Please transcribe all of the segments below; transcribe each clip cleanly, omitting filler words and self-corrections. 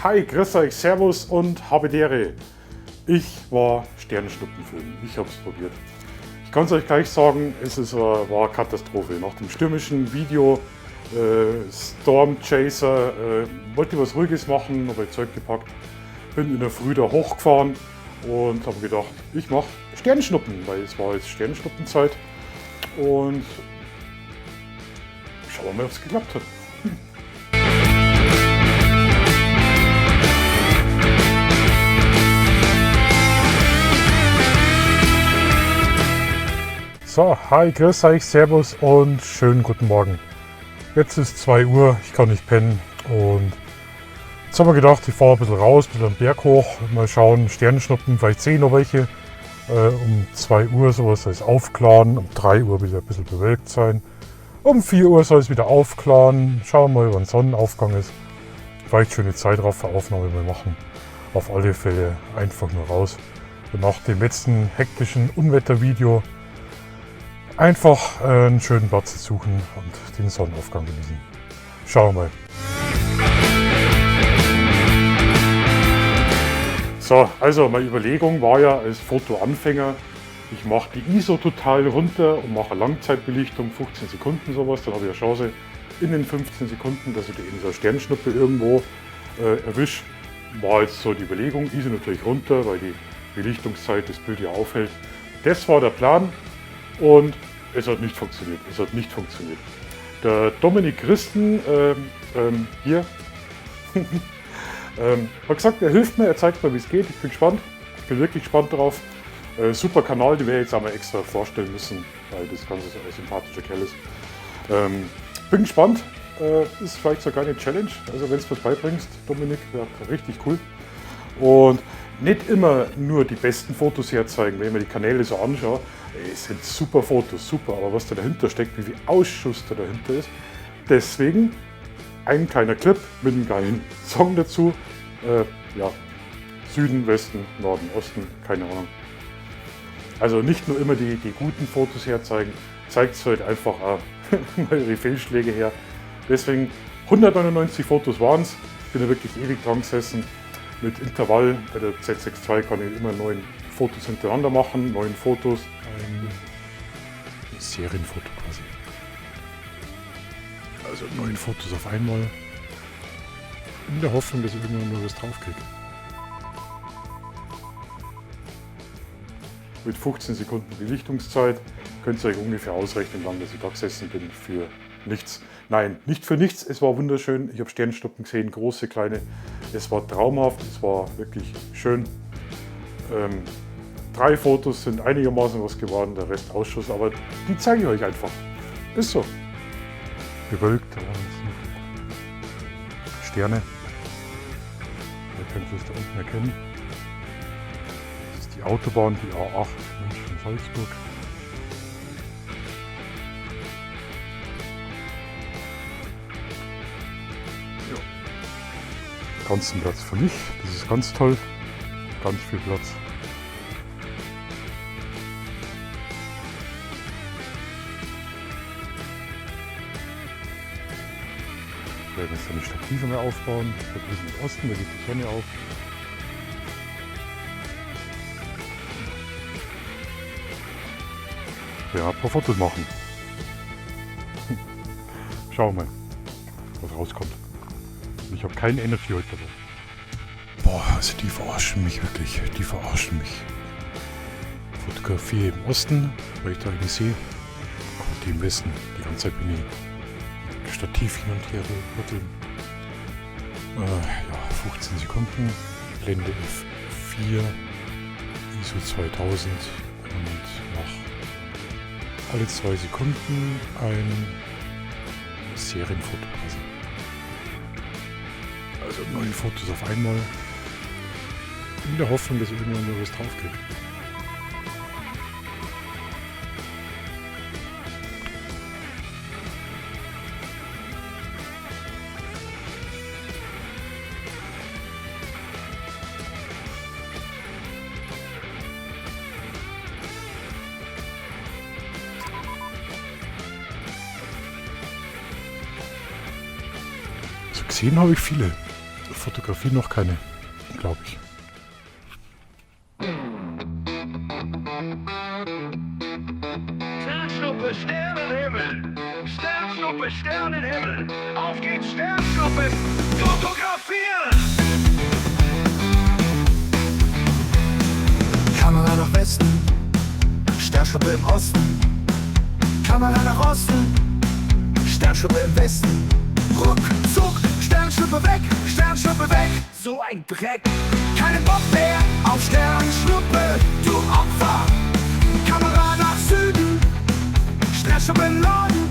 Hi, grüß euch, servus und habe Dere. Ich war Sternenschnuppenfilm, ich habe es probiert. Ich kann es euch gleich sagen, war eine Katastrophe. Nach dem stürmischen Video Storm Chaser wollte ich was Ruhiges machen, habe ich Zeug gepackt, bin in der Früh da hochgefahren und habe gedacht, ich mache Sternenschnuppen, weil es war jetzt Sternenschnuppenzeit und schauen wir mal, ob es geklappt hat. So, hi, grüß euch, servus und schönen guten Morgen. Jetzt ist 2 Uhr, ich kann nicht pennen und jetzt haben wir gedacht, ich fahre ein bisschen raus, ein bisschen am Berg hoch, mal schauen, Sternenschnuppen, vielleicht sehen noch welche. Um 2 Uhr sowas soll es aufklaren, um 3 Uhr wird es ein bisschen bewölkt sein. Um 4 Uhr soll es wieder aufklaren, schauen wir mal, wann Sonnenaufgang ist. Vielleicht schöne Zeitrafferaufnahme mal machen. Auf alle Fälle einfach nur raus. Und nach dem letzten hektischen Unwettervideo einfach einen schönen Platz suchen und den Sonnenaufgang genießen. Schauen wir mal. So, also meine Überlegung war ja als Fotoanfänger, ich mache die ISO total runter und mache Langzeitbelichtung, 15 Sekunden sowas, dann habe ich eine Chance in den 15 Sekunden, dass ich die in so eine Sternschnuppe irgendwo erwische. War jetzt so die Überlegung, ISO natürlich runter, weil die Belichtungszeit das Bild ja aufhält. Das war der Plan. Und es hat nicht funktioniert. Der Dominik Christen hier hat gesagt, er hilft mir, er zeigt mir, wie es geht. Ich bin gespannt, ich bin wirklich gespannt drauf. Super Kanal, den wir jetzt einmal extra vorstellen müssen, weil das Ganze so ein sympathischer Kerl ist. Bin gespannt, ist vielleicht sogar eine Challenge. Also wenn du es beibringst, Dominik, wäre richtig cool. Und nicht immer nur die besten Fotos herzeigen, wenn ich mir die Kanäle so anschaue. Es sind super Fotos, super, aber was da dahinter steckt, wie viel Ausschuss da dahinter ist. Deswegen ein kleiner Clip mit einem geilen Song dazu. Ja, Süden, Westen, Norden, Osten, keine Ahnung. Also nicht nur immer die guten Fotos herzeigen, zeigt es halt einfach auch mal ihre Fehlschläge her. Deswegen 199 Fotos waren es. Ich bin da wirklich ewig dran gesessen. Mit Intervall, bei der Z6 II kann ich immer 9 Fotos hintereinander machen, 9 Fotos, ein Serienfoto quasi. Also 9 Fotos auf einmal, in der Hoffnung, dass ich irgendwann nur was draufkriege. Mit 15 Sekunden Belichtungszeit könnt ihr euch ungefähr ausrechnen, wann ich da gesessen bin für nichts. Nein, nicht für nichts, es war wunderschön. Ich habe Sternschnuppen gesehen, große, kleine. Es war traumhaft, es war wirklich schön. 3 Fotos sind einigermaßen was geworden, der Rest Ausschuss, aber die zeige ich euch einfach. Ist so. Bewölkt, Sterne. Ihr könnt es da unten erkennen. Das ist die Autobahn, die A8 München-Salzburg. Ganzen Platz für mich, das ist ganz toll, ganz viel Platz. Ich werde jetzt eine Stative mehr aufbauen, da drüben im Osten, da geht die Sonne auf. Ja, ein paar Fotos machen. Schauen wir mal, was rauskommt. Ich habe keine Energy heute dabei. Boah, also die verarschen mich wirklich. Die verarschen mich. Fotografie im Osten, weil ich da nicht sehe. Und die im Westen. Die ganze Zeit bin ich mit Stativ hin und her rütteln. Ja, 15 Sekunden. Blende F4. ISO 2000. Und nach alle 2 Sekunden ein Serienfoto quasi. Also 9 Fotos auf einmal, in der Hoffnung, dass ich irgendwann mal was draufkriege. So gesehen habe ich viele Fotografie noch keine, glaube ich. Sternschnuppe, Sternenhimmel, Sternschnuppe, Sternenhimmel, auf geht's Sternschnuppe, fotografieren! Kamera nach Westen, Sternschnuppe im Osten. Kamera nach Osten, Sternschnuppe im Westen. Ruckzuck, Sternschnuppe weg, Sternschnuppe weg. So ein Dreck, keinen Bock mehr auf Sternschnuppe, du Opfer. Kamera nach Süden, Sternschnuppe im Norden.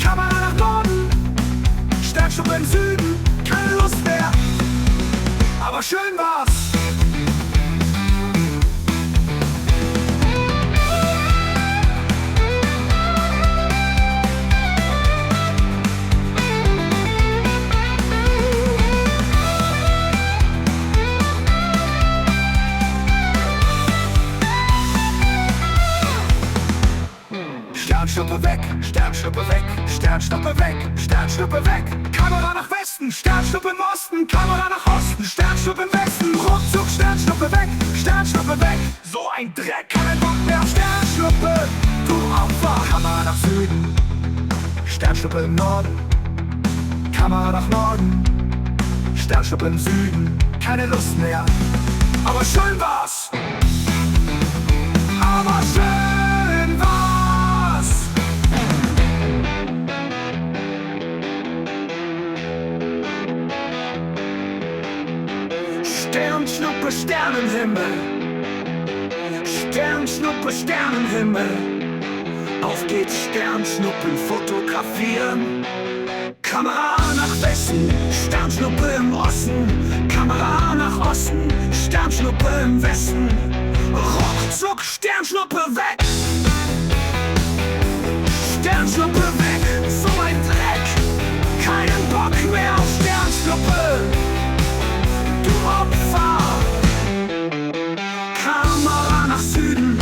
Kamera nach Norden, Sternschnuppe im Süden. Keine Lust mehr, aber schön war's. Sternschnuppe weg, Sternschnuppe weg, Sternschnuppe weg, Sternschnuppe weg. Kamera nach Westen, Sternschnuppe im Osten, Kamera nach Osten, Sternschnuppe im Westen. Ruckzuck, Sternschnuppe weg, Sternschnuppe weg. So ein Dreck, kein Bock mehr auf Sternschnuppe, du Opfer. Kamera nach Süden, Sternschnuppe im Norden. Kamera nach Norden, Sternschnuppe im Süden. Keine Lust mehr, aber schön war's. Aber schön war's. Sternschnuppe, Sternenhimmel, Sternschnuppe, Sternenhimmel. Auf geht's Sternschnuppen fotografieren. Kamera nach Westen, Sternschnuppe im Osten. Kamera nach Osten, Sternschnuppe im Westen. Ruckzuck, Sternschnuppe weg. Sternschnuppe weg, so ein Dreck. Keinen Bock mehr auf Sternschnuppe, du Opfer. Kamera nach Süden,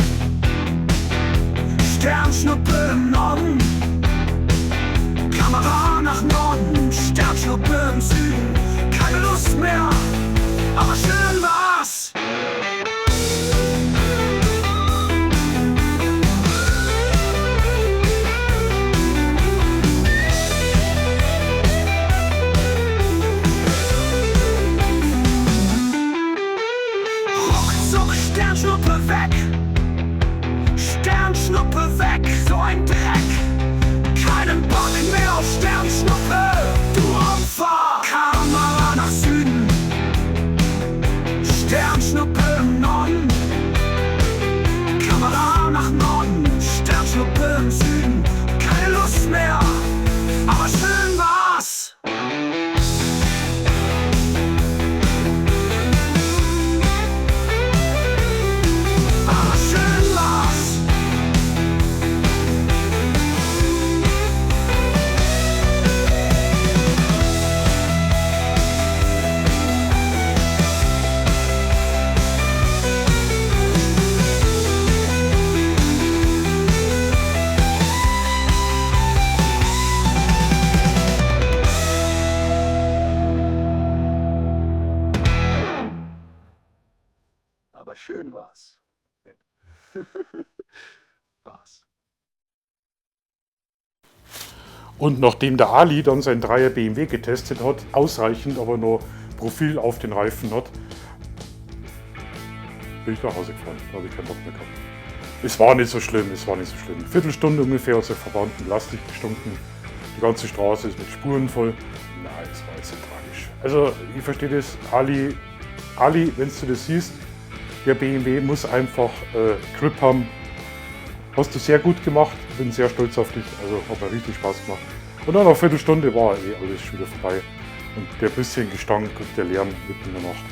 Sternschnuppe im Norden. Kamera nach Norden, Sternschnuppe im Süden. Keine Lust mehr, aber schön war's. Ruckzuck, Sternschnuppe weg, Sternschnuppe weg, so ein Dreck. Keinen Bock mehr auf Sternschnuppe, du Opfer. Kamera nach Süden, Sternschnuppe im Norden. Kamera nach Norden, Sternschnuppe im Süden. Keine Lust mehr, aber schön war's. Aber schön war's. Aber schön war's. War's. Und nachdem der Ali dann sein 3er BMW getestet hat, ausreichend, aber nur Profil auf den Reifen hat, bin ich nach Hause gefahren. Da habe ich keinen Bock mehr gehabt. Es war nicht so schlimm, es war nicht so schlimm. Viertelstunde ungefähr hat es verbrannt, lastig gestunken. Die ganze Straße ist mit Spuren voll. Nein, es war jetzt so tragisch. Also, ich verstehe das. Ali, wenn du das siehst, der BMW muss einfach Grip haben. Hast du sehr gut gemacht, bin sehr stolz auf dich, also hat mir richtig Spaß gemacht. Und dann nach einer Viertelstunde war alles schon wieder vorbei. Und der bisschen Gestank und der Lärm mitten in der Nacht.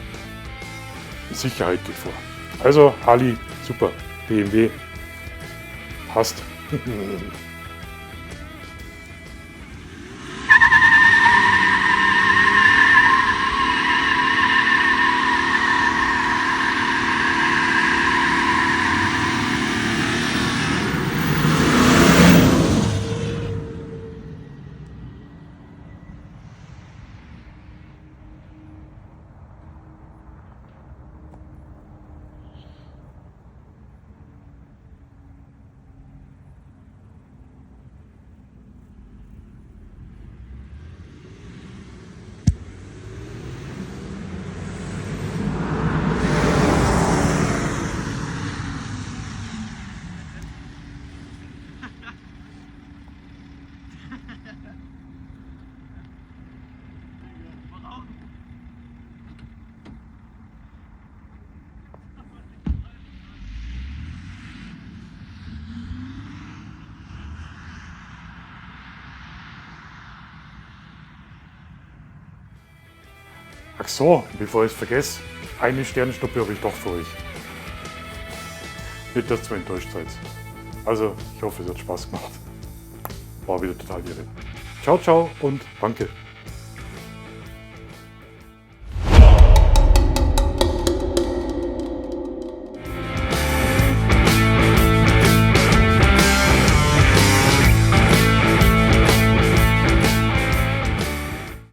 Die Sicherheit geht vor. Also Ali, super, BMW, passt. Ach so, bevor ich es vergesse, eine Sternschnuppe habe ich doch für euch. Nicht, dass ihr enttäuscht seid. Also, ich hoffe, es hat Spaß gemacht. War wieder total irre. Ciao, ciao und danke.